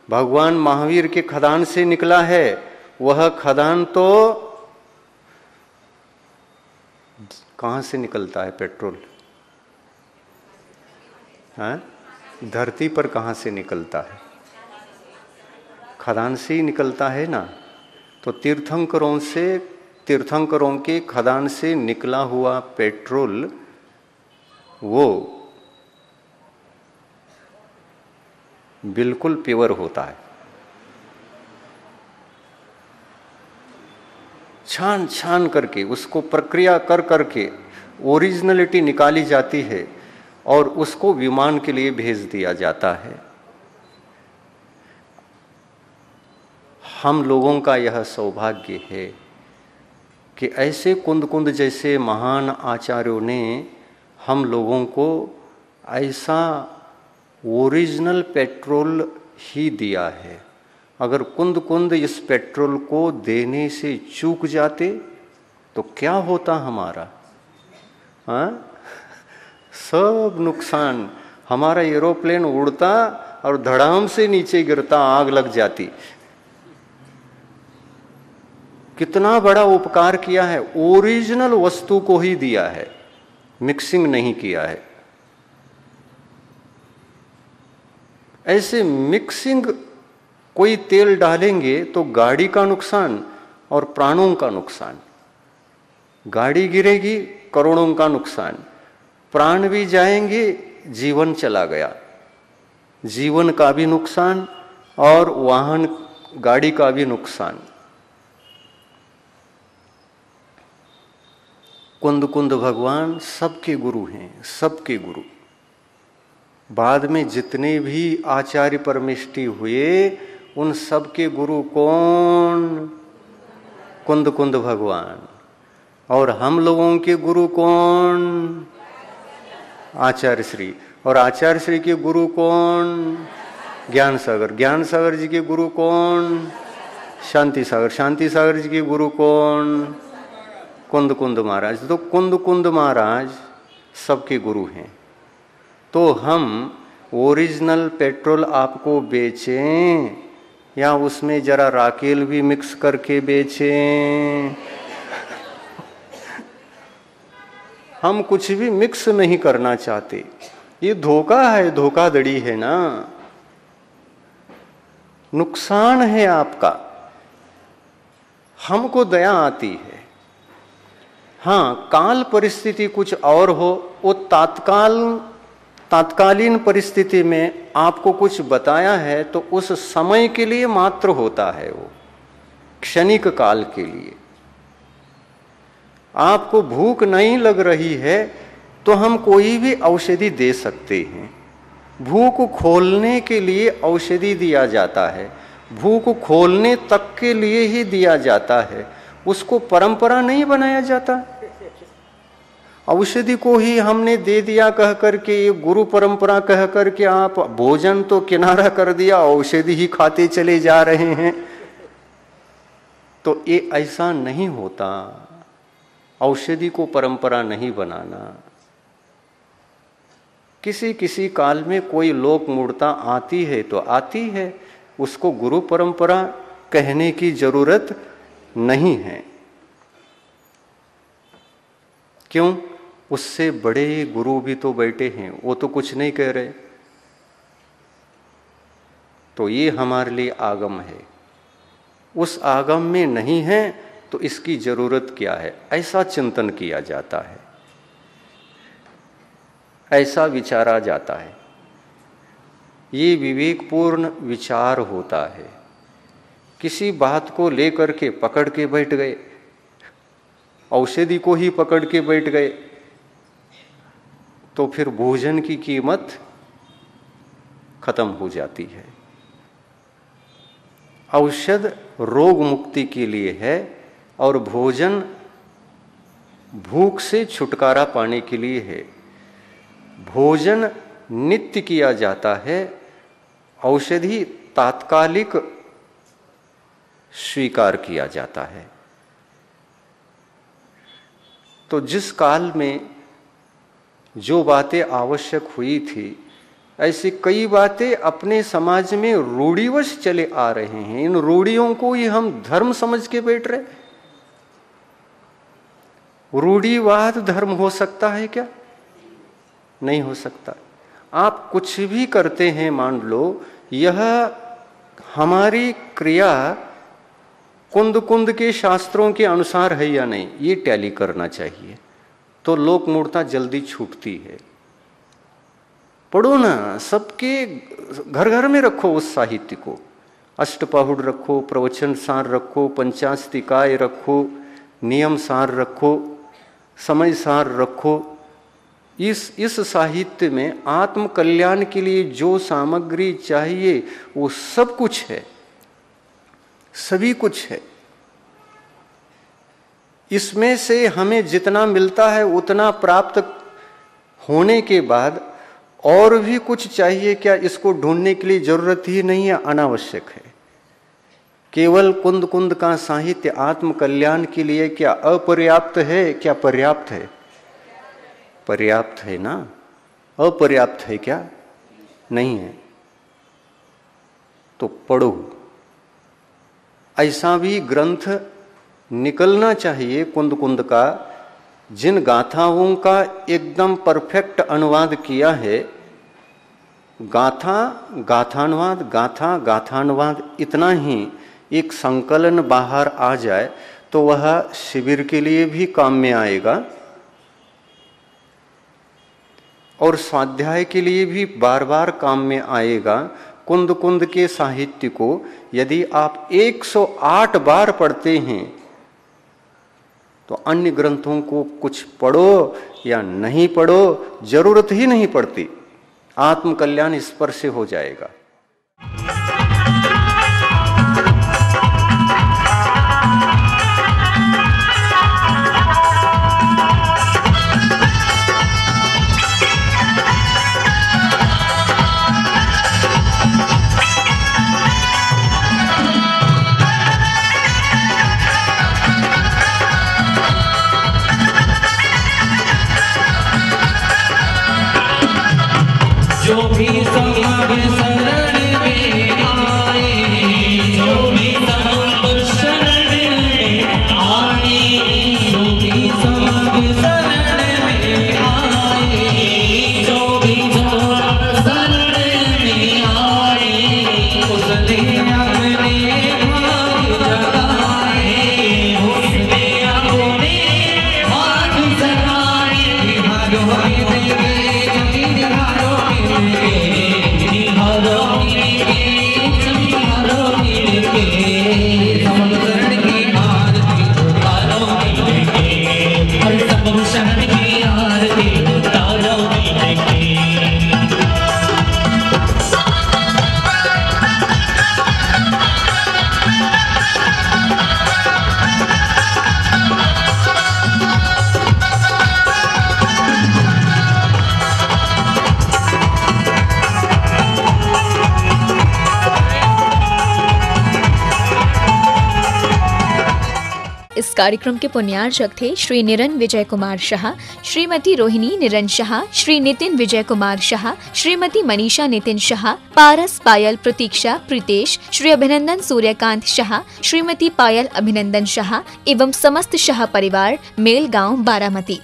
भगवान महावीर के खदान से निकला है। वह खदान तो कहाँ से निकलता है पेट्रोल? हाँ? धरती पर कहाँ से निकलता है? खदान से ही निकलता है ना। तो तीर्थंकरों के खदान से निकला हुआ पेट्रोल वो बिल्कुल प्योर होता है। छान छान करके उसको प्रक्रिया कर करके ओरिजिनलिटी निकाली जाती है और उसको विमान के लिए भेज दिया जाता है। हम लोगों का यह सौभाग्य है कि ऐसे कुंद कुंद जैसे महान आचार्यों ने हम लोगों को ऐसा ओरिजिनल पेट्रोल ही दिया है। अगर कुंद कुंद इस पेट्रोल को देने से चूक जाते तो क्या होता हमारा? हाँ, सब नुकसान। हमारा एरोप्लेन उड़ता और धड़ाम से नीचे गिरता, आग लग जाती। कितना बड़ा उपकार किया है, ओरिजिनल वस्तु को ही दिया है, मिक्सिंग नहीं किया है। ऐसे मिक्सिंग कोई तेल डालेंगे तो गाड़ी का नुकसान और प्राणों का नुकसान। गाड़ी गिरेगी, करोड़ों का नुकसान, प्राण भी जाएंगे, जीवन चला गया, जीवन का भी नुकसान और वाहन गाड़ी का भी नुकसान। कुंद कुंद भगवान सबके गुरु हैं, सबके गुरु। बाद में जितने भी आचार्य परमेष्टि हुए उन सबके गुरु कौन? कुंद कुंद भगवान। और हम लोगों के गुरु कौन? आचार्य श्री। और आचार्य श्री के गुरु कौन? ज्ञान सागर। ज्ञान सागर जी के गुरु कौन? शांति सागर। शांति सागर जी के गुरु कौन? कुंद कुंद महाराज। तो कुंद कुंद महाराज सबके गुरु हैं। तो हम ओरिजिनल पेट्रोल आपको बेचें या उसमें जरा राकेल भी मिक्स करके बेचें? हम कुछ भी मिक्स नहीं करना चाहते। ये धोखा है, धोखाधड़ी है ना, नुकसान है आपका। हमको दया आती है। हाँ, काल परिस्थिति कुछ और हो, वो तात्कालीन परिस्थिति में आपको कुछ बताया है तो उस समय के लिए मात्र होता है, वो क्षणिक काल के लिए। आपको भूख नहीं लग रही है तो हम कोई भी औषधि दे सकते हैं। भूख खोलने के लिए औषधि दिया जाता है, भूख खोलने तक के लिए ही दिया जाता है, उसको परंपरा नहीं बनाया जाता। औषधि को ही हमने दे दिया कह करके, ये गुरु परंपरा कह करके आप भोजन तो किनारा कर दिया, औषधि ही खाते चले जा रहे हैं। तो ये ऐसा नहीं होता। औषधि को परंपरा नहीं बनाना। किसी किसी काल में कोई लोक मूर्ता आती है तो आती है, उसको गुरु परंपरा कहने की जरूरत नहीं है। क्यों? उससे बड़े गुरु भी तो बैठे हैं, वो तो कुछ नहीं कह रहे। तो ये हमारे लिए आगम है। उस आगम में नहीं है तो इसकी जरूरत क्या है, ऐसा चिंतन किया जाता है, ऐसा विचारा जाता है। ये विवेकपूर्ण विचार होता है। किसी बात को लेकर के पकड़ के बैठ गए, औषधि को ही पकड़ के बैठ गए, तो फिर भोजन की कीमत खत्म हो जाती है। औषध रोग मुक्ति के लिए है और भोजन भूख से छुटकारा पाने के लिए है। भोजन नित्य किया जाता है, औषधि तात्कालिक स्वीकार किया जाता है। तो जिस काल में जो बातें आवश्यक हुई थी, ऐसी कई बातें अपने समाज में रूढ़िवश चले आ रहे हैं। इन रूढ़ियों को ही हम धर्म समझ के बैठ रहे। रूढ़िवाद धर्म हो सकता है क्या? नहीं हो सकता। आप कुछ भी करते हैं, मान लो यह हमारी क्रिया कुंद कुंद के शास्त्रों के अनुसार है या नहीं, ये टैली करना चाहिए, तो लोक मूर्ता जल्दी छूटती है। पढ़ो ना, सबके घर घर में रखो उस साहित्य को, अष्टपहुड़ रखो, प्रवचन सार रखो, पंचास्तिकाय रखो, नियम सार रखो, समय सार रखो। इस साहित्य में आत्म कल्याण के लिए जो सामग्री चाहिए वो सब कुछ है, सभी कुछ है। इसमें से हमें जितना मिलता है उतना प्राप्त होने के बाद और भी कुछ चाहिए क्या, इसको ढूंढने के लिए जरूरत ही नहीं है, अनावश्यक है। केवल कुंद कुंद का साहित्य आत्म कल्याण के लिए क्या अपर्याप्त है, क्या पर्याप्त है? पर्याप्त है ना, अपर्याप्त है क्या? नहीं है। तो पढ़ो, ऐसा भी ग्रंथ निकलना चाहिए कुंद कुंद का, जिन गाथाओं का एकदम परफेक्ट अनुवाद किया है। गाथा गाथानुवाद, गाथा गाथानुवाद, इतना ही एक संकलन बाहर आ जाए तो वह शिविर के लिए भी काम में आएगा और स्वाध्याय के लिए भी बार बार काम में आएगा। कुंद कुंद के साहित्य को यदि आप 108 बार पढ़ते हैं तो अन्य ग्रंथों को कुछ पढ़ो या नहीं पढ़ो, जरूरत ही नहीं पड़ती, आत्म कल्याण इस पर से हो जाएगा। जो भी समाग शरण में आए, जो भी समाग शरण में आए, जो भी समाग शरण में आए, जो भी समाग शरण में आए, उसने अपने भाग जगाए, उसने अपने भाग जगाए। भाग इस कार्यक्रम के पुण्यार्चक थे श्री निरन विजय कुमार शाह, श्रीमती रोहिणी निरन शाह, श्री नितिन विजय कुमार शाह, श्रीमती मनीषा नितिन शाह, पारस पायल प्रतीक्षा प्रीतेश, श्री अभिनंदन सूर्यकांत शाह, श्रीमती पायल अभिनंदन शाह एवं समस्त शाह परिवार, मेलगांव, बारामती।